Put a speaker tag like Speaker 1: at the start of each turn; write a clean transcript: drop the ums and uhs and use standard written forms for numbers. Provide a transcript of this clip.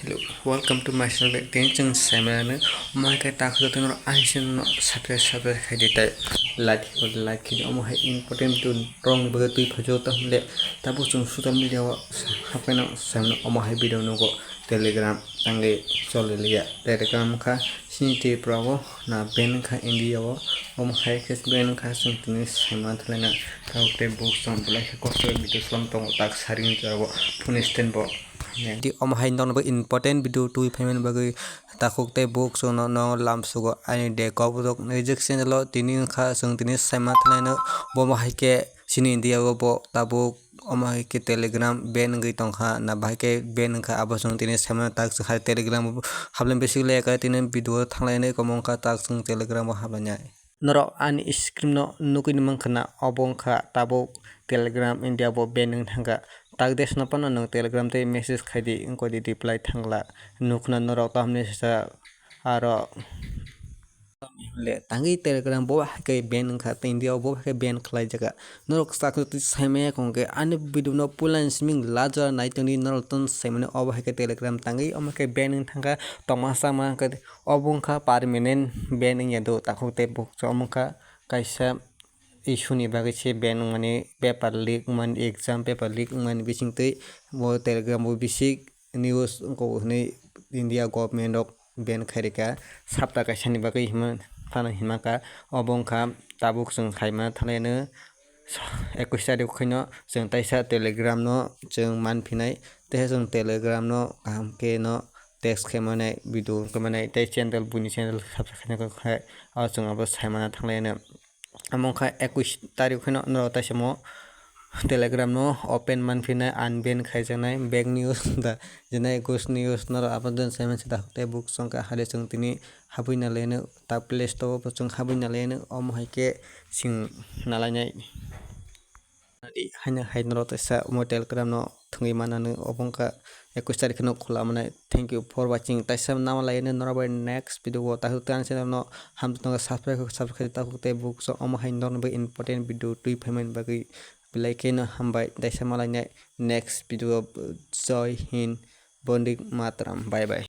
Speaker 1: Hello, welcome to my channel. Tension Simon. My task to know ancient subject headed like important to wrong but to Pajota let Tabusum social media happen some Omaha video no go telegram tange solilia telegram ka sinti bravo na ben ka india wo Omaha kes ben ka something Simontlena kaute books on like a cost video slam tong tak saring jabo punisten bo di Omaha non ba important video tu payment bagi takukte books on no lam sugo ani de ko bodok rejection lo tini kha sung tini Simontlena bo Omaha ke sini india bo tabuk Omaha ke telegram ben gei tongkha na bahke ben kha abasung tini sama tak sa telegram hablen besi le ka tini video thanglai komong ka tak sung telegram hablanya noro an screen no nukin mangkhana obong kha tabuk telegram india bo ben thanga tak des na pan no telegram te message khaidi ko di reply thangla nukna noro tamne sa aro le tangi telegram bo ke ben kha india bo ke ben khlai jaga norok sakti saime kongke an video no pulan sming laja naitoni norton saimane obo ke telegram tangi om ke ben thanga tomasa ma ke obong kha permanent ben yado takhote bo omka kaisa isuni bagai se ben mane paper leak man exam paper leak man bising tei bo telegram bo bisik news ko ne india government ok ben kharika sapta kaisani bagai hima thana himaka obongkha tabuk sung khaima thaleno 21 tarik khino jeng taisa telegram no jeng manphinai te jeng telegram no kaham ke no text khaimane video khaimane tei channel buni channel subscribe ko khai ajung abo saimana thangleno amongkha 21 tarik khino no taisamo telegram no open manphinai unban khaijaknai back news da jenai ghost news no apadan saiman sida te book songka hale chung tini habuina leno ta play store bo chung habuina leno om haike sing nalainai haina hainro taisa mo telegram no thungi manano obongka 21 tarik no khula mane thank you for watching taisa nama laino norabai next video ta hutan channel no hamtong subscribe ta hukte book so om hain don important video tui payment bagi Bilakena hambai daisa malanya next video joy hind bonding matram bye bye